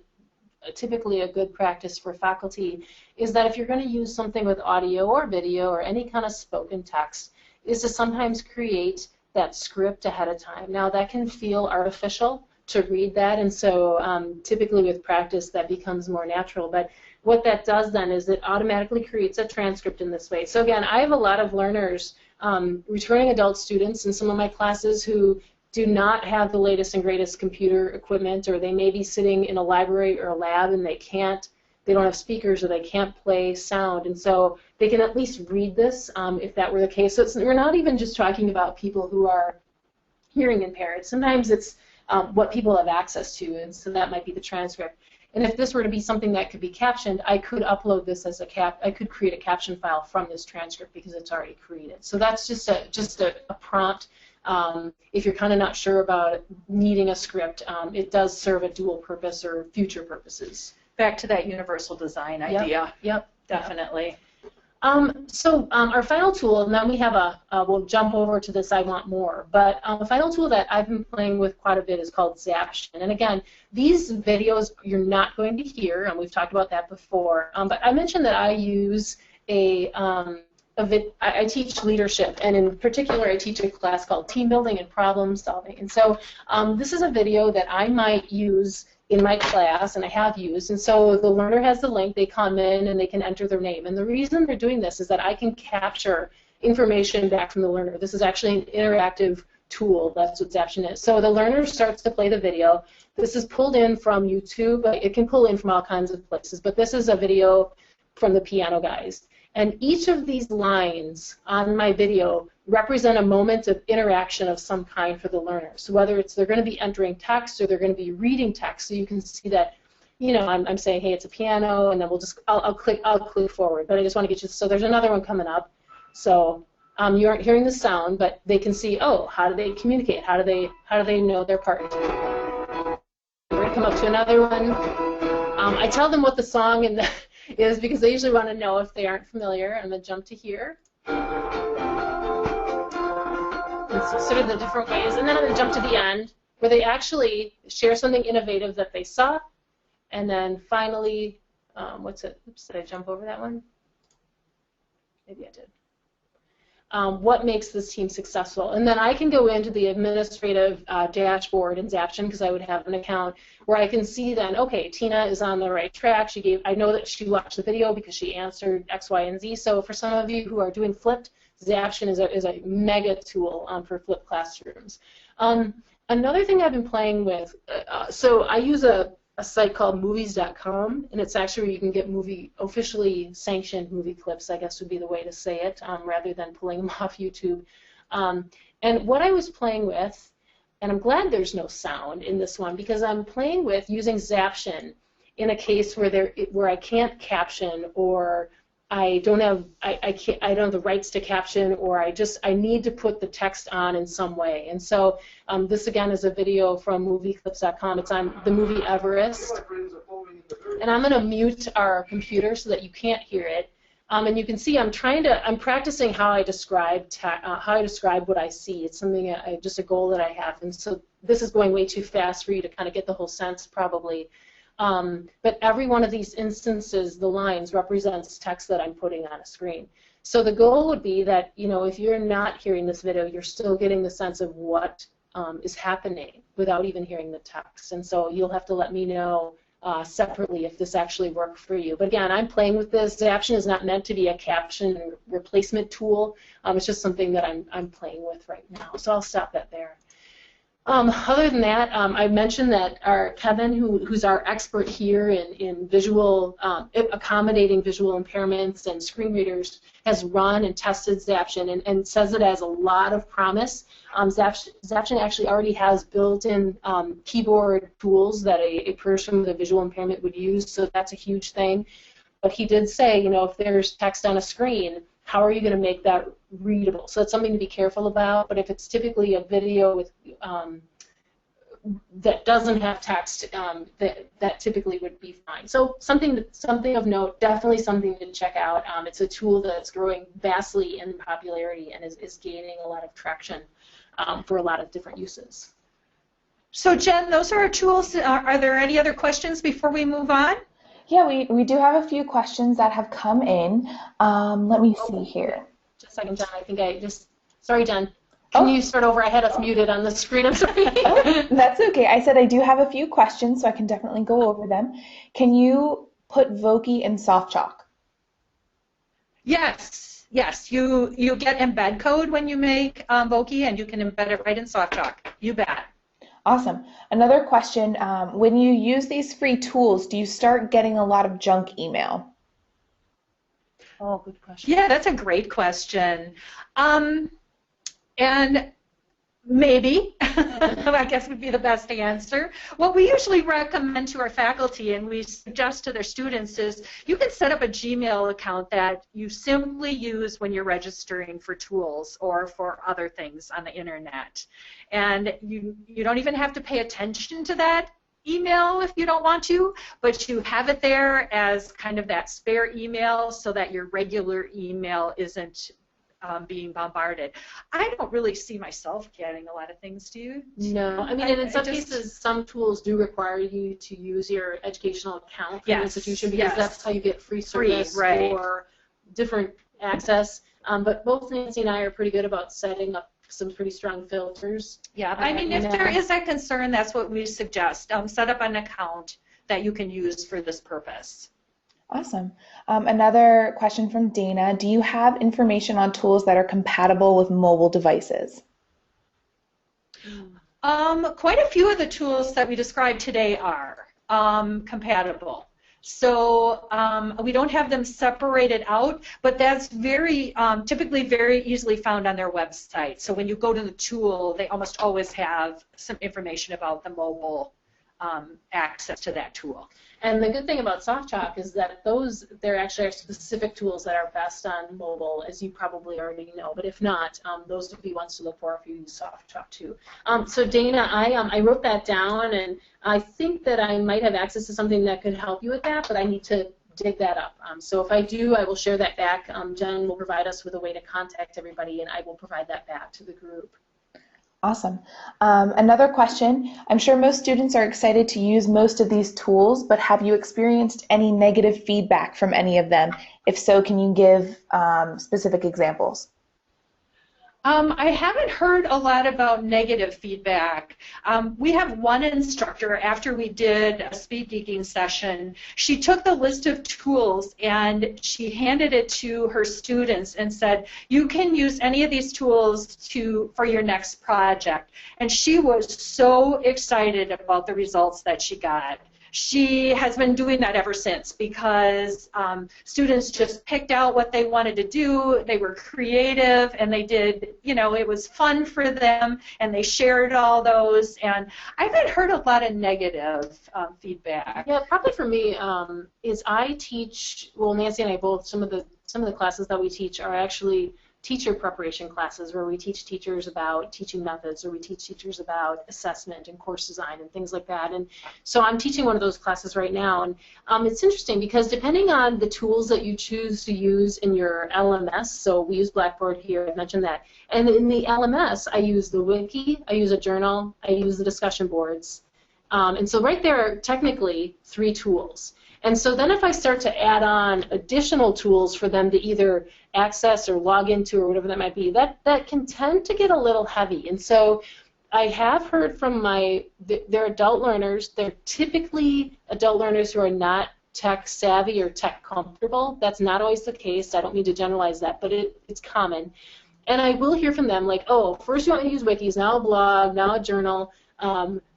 typically a good practice for faculty is that if you're going to use something with audio or video or any kind of spoken text, is to sometimes create that script ahead of time. Now that can feel artificial to read that, and so typically with practice that becomes more natural, but what that does then is it automatically creates a transcript in this way. So again, I have a lot of learners, returning adult students in some of my classes who do not have the latest and greatest computer equipment, or they may be sitting in a library or a lab and they don't have speakers, or they can't play sound, and so they can at least read this if that were the case. So we're not even just talking about people who are hearing impaired. Sometimes it's what people have access to, and so that might be the transcript. And if this were to be something that could be captioned, I could upload this as I could create a caption file from this transcript because it's already created. So that's just a prompt. If you're kind of not sure about needing a script, it does serve a dual purpose or future purposes. Back to that universal design idea. Yep. Definitely. So our final tool, and then we have we'll jump over to this I want more, but the final tool that I've been playing with quite a bit is called Zaption. And again, these videos you're not going to hear, and we've talked about that before, but I mentioned that I use I teach leadership, and in particular I teach a class called Team Building and Problem Solving. And so this is a video that I might use in my class, and I have used, and so the learner has the link, they come in and they can enter their name. And the reason they're doing this is that I can capture information back from the learner. This is actually an interactive tool, that's what Zaption is. So the learner starts to play the video. This is pulled in from YouTube. It can pull in from all kinds of places, but this is a video from the Piano Guys. And each of these lines on my video represent a moment of interaction of some kind for the learner. So whether it's they're going to be entering text or they're going to be reading text, so you can see that, you know, I'm saying, hey, it's a piano, and then I'll click forward. But I just want to get you. So there's another one coming up. So you aren't hearing the sound, but they can see, oh, how do they communicate? How do they know their part? We're going to come up to another one. I tell them what the song is because they usually want to know if they aren't familiar. I'm going to jump to here. And so sort of the different ways. And then I'm going to jump to the end where they actually share something innovative that they saw. And then finally, what's it? Oops, did I jump over that one? Maybe I did. What makes this team successful? And then I can go into the administrative dashboard in Zaption because I would have an account where I can see then, okay, Tina is on the right track. I know that she watched the video because she answered X, Y, and Z. So for some of you who are doing flipped, Zaption is a mega tool for flipped classrooms. Another thing I've been playing with, so I use a site called movies.com, and it's actually where you can get officially sanctioned movie clips, I guess would be the way to say it, rather than pulling them off YouTube. And what I was playing with, and I'm glad there's no sound in this one, because I'm playing with using Zaption in a case where I can't caption, or I don't have the rights to caption, or I need to put the text on in some way. And so this again is a video from movieclips.com. It's on the movie Everest. And I'm going to mute our computer so that you can't hear it. And you can see I'm practicing how I describe what I see. It's something just a goal that I have. And so this is going way too fast for you to kind of get the whole sense probably. But every one of these instances, the lines represents text that I'm putting on a screen. So the goal would be that, you know, if you're not hearing this video, you're still getting the sense of what is happening without even hearing the text. And so you'll have to let me know separately if this actually worked for you. But again, I'm playing with this. Zaption is not meant to be a caption replacement tool. It's just something that I'm playing with right now. So I'll stop that there. Other than that, I mentioned that our Kevin, who's our expert here in visual, accommodating visual impairments and screen readers, has run and tested Zaption and says it has a lot of promise. Zaption actually already has built-in keyboard tools that a person with a visual impairment would use, so that's a huge thing. But he did say, you know, if there's text on a screen, how are you going to make that readable? So that's something to be careful about. But if it's typically a video with that doesn't have text, that typically would be fine. So something of note, definitely something to check out. It's a tool that's growing vastly in popularity and is gaining a lot of traction for a lot of different uses. So Jen, those are our tools. Are there any other questions before we move on? Yeah, we do have a few questions that have come in. Let me see here. Just a second, Jen. I think sorry, Jen. Can you start over? I had us muted on the screen. I'm sorry. That's okay. I said I do have a few questions, so I can definitely go over them. Can you put Voki in SoftChalk? Yes. Yes. You get embed code when you make Voki, and you can embed it right in SoftChalk. You bet. Awesome. Another question, when you use these free tools, do you start getting a lot of junk email? Oh, good question. Yeah, that's a great question. And maybe, I guess would be the best answer. What we usually recommend to our faculty and we suggest to their students is you can set up a Gmail account that you simply use when you're registering for tools or for other things on the internet. And you don't even have to pay attention to that email if you don't want to, but you have it there as kind of that spare email so that your regular email isn't being bombarded. I don't really see myself getting a lot of things, do you? No, I mean, and in some cases, some tools do require you to use your educational account for your institution because that's how you get free service or different access. But both Nancy and I are pretty good about setting up some pretty strong filters. Yeah, I mean, if there is a concern, that's what we suggest. Set up an account that you can use for this purpose. Awesome. Another question from Dana. Do you have information on tools that are compatible with mobile devices? Quite a few of the tools that we described today are compatible. So we don't have them separated out, but that's very typically very easily found on their website. So when you go to the tool, they almost always have some information about the mobile access to that tool. And the good thing about SoftChalk is that there actually are specific tools that are best on mobile, as you probably already know. But if not, those would be ones to look for if you use SoftChalk too. So Dana, I wrote that down, and I think that I might have access to something that could help you with that, but I need to dig that up. So if I do, I will share that back. Jen will provide us with a way to contact everybody, and I will provide that back to the group. Awesome. Another question. I'm sure most students are excited to use most of these tools, but have you experienced any negative feedback from any of them? If so, can you give specific examples? I haven't heard a lot about negative feedback. We have one instructor, after we did a speed geeking session, she took the list of tools and she handed it to her students and said, you can use any of these tools for your next project. And she was so excited about the results that she got. She has been doing that ever since because students just picked out what they wanted to do. They were creative and they did, it was fun for them and they shared all those. And I haven't heard a lot of negative feedback. Yeah, probably for me is I teach, well, Nancy and I both, some of the classes that we teach are actually teacher preparation classes where we teach teachers about teaching methods, or we teach teachers about assessment and course design and things like that. And so I'm teaching one of those classes right now, and it's interesting because depending on the tools that you choose to use in your LMS, so we use Blackboard here, I've mentioned that, and in the LMS I use the wiki, I use a journal, I use the discussion boards, and so right there are technically 3 tools. And so then if I start to add on additional tools for them to either access or log into or whatever that might be, that can tend to get a little heavy. And so I have heard from they're adult learners. They're typically adult learners who are not tech savvy or tech comfortable. That's not always the case. I don't mean to generalize that, but it's common. And I will hear from them like, oh, first you want me to use wikis, now a blog, now a journal,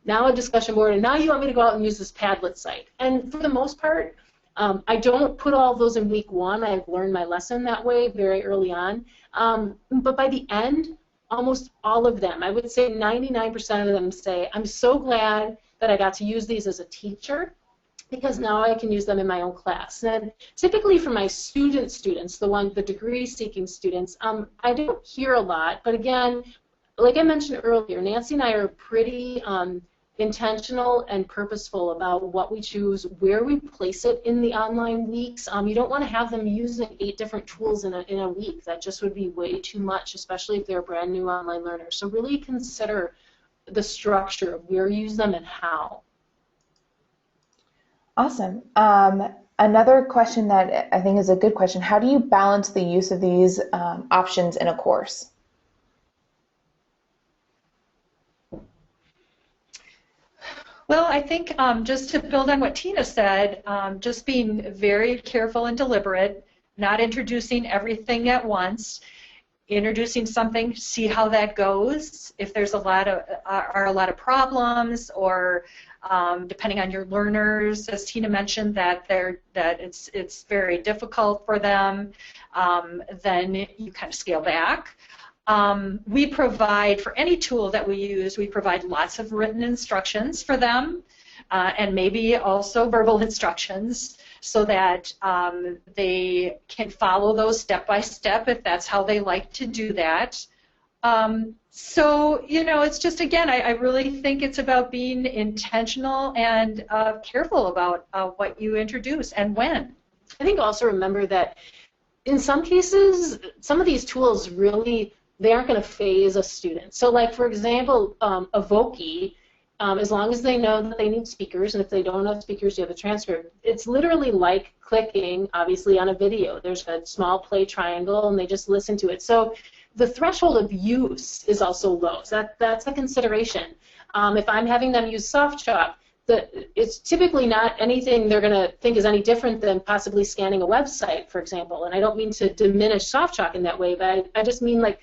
now a discussion board, and now you want me to go out and use this Padlet site. And for the most part, I don't put all of those in week 1. I've learned my lesson that way very early on. But by the end, almost all of them, I would say 99% of them say, I'm so glad that I got to use these as a teacher because now I can use them in my own class. And typically for my students, the degree-seeking students, I don't hear a lot, but again, like I mentioned earlier, Nancy and I are pretty intentional and purposeful about what we choose, where we place it in the online weeks. You don't want to have them using 8 different tools in a week. That just would be way too much, especially if they're a brand new online learner. So really consider the structure of where you use them and how. Awesome. Another question that I think is a good question, how do you balance the use of these options in a course? Well, I think just to build on what Tina said, just being very careful and deliberate, not introducing everything at once, introducing something, see how that goes. If there's a lot of problems, or depending on your learners, as Tina mentioned, that it's very difficult for them, then you kind of scale back. We provide, for any tool that we use, we provide lots of written instructions for them, and maybe also verbal instructions, so that they can follow those step by step if that's how they like to do that. So, it's just, again, I really think it's about being intentional and careful about what you introduce and when. I think also remember that in some cases, some of these tools really, they aren't going to phase a student. So like, for example, Evoki, as long as they know that they need speakers, and if they don't have speakers, you have a transcript. It's literally like clicking, obviously, on a video. There's a small play triangle, and they just listen to it. So the threshold of use is also low. So that's a consideration. If I'm having them use SoftChalk, it's typically not anything they're going to think is any different than possibly scanning a website, for example. And I don't mean to diminish SoftChalk in that way, but I just mean like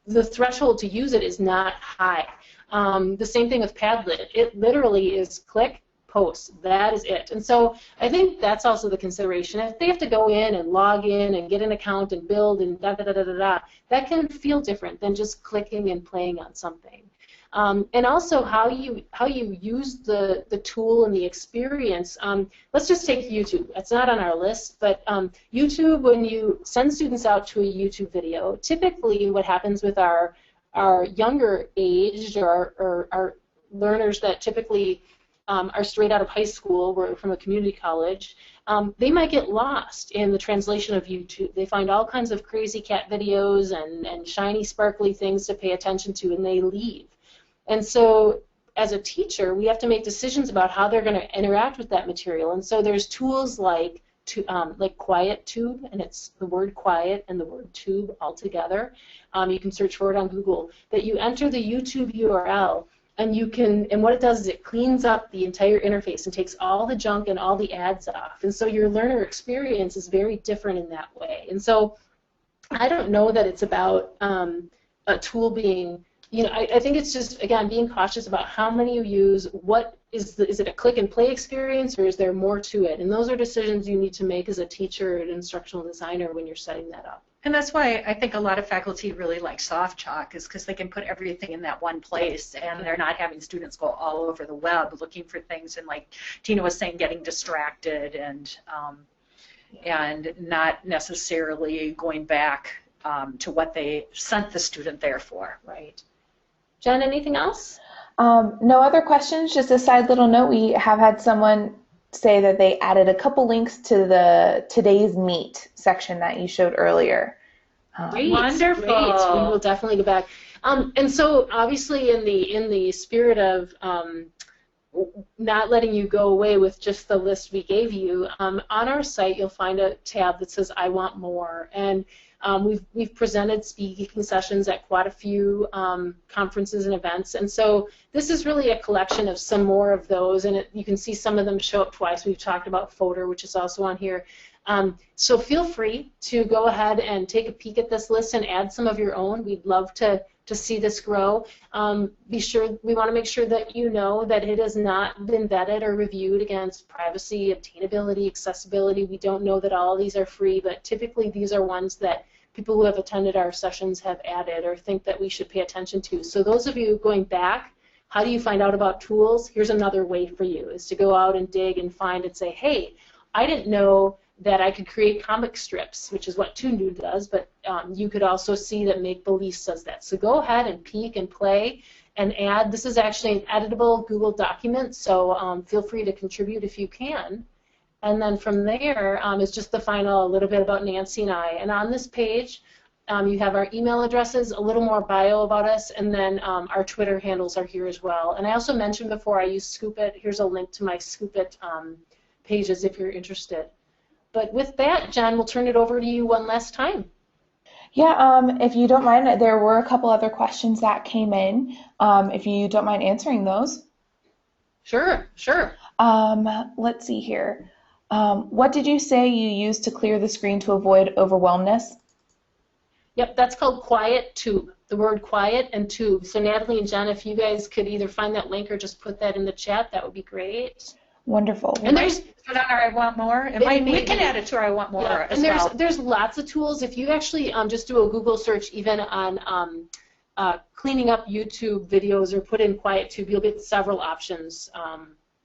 the threshold to use it is not high. The same thing with Padlet. It literally is click, posts. That is it. And so I think that's also the consideration. If they have to go in and log in and get an account and build and da-da-da-da-da-da, that can feel different than just clicking and playing on something. And also how you use the tool and the experience. Let's just take YouTube. It's not on our list, but YouTube, when you send students out to a YouTube video, typically what happens with our younger age or our learners that typically are straight out of high school, we're from a community college, they might get lost in the translation of YouTube. They find all kinds of crazy cat videos and shiny, sparkly things to pay attention to, and they leave. And so as a teacher, we have to make decisions about how they're going to interact with that material. And so there's tools like Quiet Tube, and it's the word quiet and the word tube all together. You can search for it on Google. That you enter the YouTube URL, and what it does is it cleans up the entire interface and takes all the junk and all the ads off. And so your learner experience is very different in that way. And so I don't know that it's about a tool being, I think it's just, again, being cautious about how many you use. What is it a click and play experience, or is there more to it? And those are decisions you need to make as a teacher and instructional designer when you're setting that up. And that's why I think a lot of faculty really like SoftChalk, is because they can put everything in that one place, and they're not having students go all over the web looking for things, and like Tina was saying, getting distracted and not necessarily going back to what they sent the student there for. Right. Jen, anything else? No other questions, just a side little note. We have had someone say that they added a couple links to the Today's Meet section that you showed earlier. Great, wonderful. Great. We will definitely go back. And so obviously in the spirit of not letting you go away with just the list we gave you, on our site you'll find a tab that says I want more. And we've presented speaking sessions at quite a few conferences and events, and so this is really a collection of some more of those, and you can see some of them show up twice. We've talked about Fodor, which is also on here. So feel free to go ahead and take a peek at this list and add some of your own. We'd love to see this grow. We want to make sure that you know that it has not been vetted or reviewed against privacy, obtainability, accessibility. We don't know that all of these are free, but typically these are ones that people who have attended our sessions have added or think that we should pay attention to. So those of you going back, how do you find out about tools? Here's another way for you, is to go out and dig and find and say, hey, I didn't know that I could create comic strips, which is what Toonoo does, but you could also see that Make Believe says that. So go ahead and peek and play and add. This is actually an editable Google document, so feel free to contribute if you can. And then from there is just the final, a little bit about Nancy and I. And on this page, you have our email addresses, a little more bio about us, and then our Twitter handles are here as well. And I also mentioned before I use Scoop.it. Here's a link to my Scoop.it pages if you're interested. But with that, Jen, we'll turn it over to you one last time. Yeah, if you don't mind, there were a couple other questions that came in. If you don't mind answering those. Sure, sure. Let's see here. What did you say you used to clear the screen to avoid overwhelmness? Yep, that's called Quiet Tube. The word quiet and tube. So Natalie and Jen, if you guys could either find that link or just put that in the chat, that would be great. Wonderful. And there's put on our I want more. We can add it to our I want more as well. There's lots of tools. If you actually just do a Google search, even on cleaning up YouTube videos or put in Quiet Tube, you'll get several options.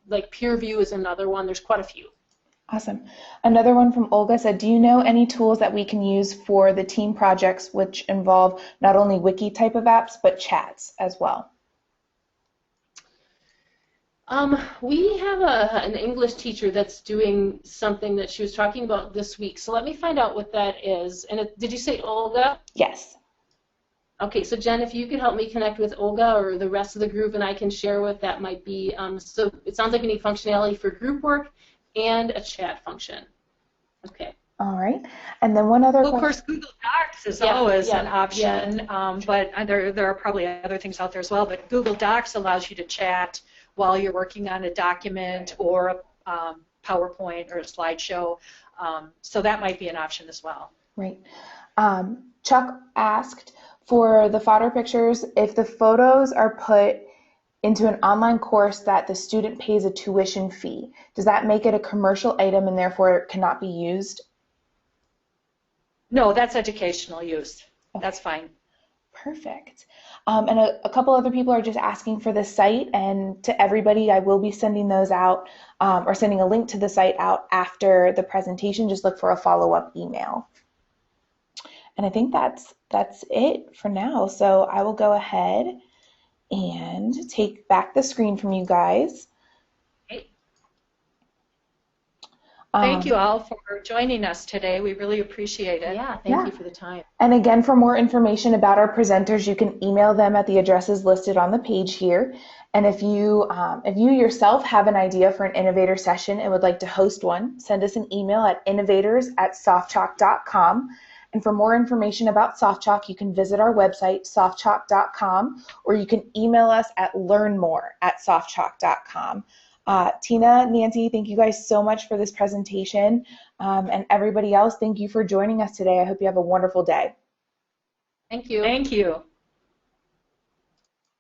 Like Peer View is another one. There's quite a few. Awesome. Another one from Olga said, do you know any tools that we can use for the team projects which involve not only wiki type of apps but chats as well? We have an English teacher that's doing something that she was talking about this week. So let me find out what that is. And did you say Olga? Yes. Okay, so Jen, if you could help me connect with Olga or the rest of the group, and I can share what that might be. So it sounds like we need functionality for group work and a chat function. Okay. All right. And then one other Well, of course, Google Docs is always an option, but there are probably other things out there as well. But Google Docs allows you to chat while you're working on a document or a PowerPoint or a slideshow. So that might be an option as well. Right. Chuck asked for the fodder pictures, if the photos are put into an online course that the student pays a tuition fee. Does that make it a commercial item and therefore it cannot be used? No, that's educational use. Okay. That's fine. Perfect. And a couple other people are just asking for the site, and to everybody, I will be sending those out or sending a link to the site out after the presentation. Just look for a follow-up email. And I think that's it for now. So I will go ahead and take back the screen from you guys. Thank you all for joining us today. We really appreciate it. Yeah, thank you for the time. And again, for more information about our presenters, you can email them at the addresses listed on the page here. And if you yourself have an idea for an innovator session and would like to host one, send us an email at innovators@softchalk.com. And for more information about SoftChalk, you can visit our website, softchalk.com, or you can email us at learnmore@softchalk.com. Tina, Nancy, thank you guys so much for this presentation. And everybody else, thank you for joining us today. I hope you have a wonderful day. Thank you. Thank you.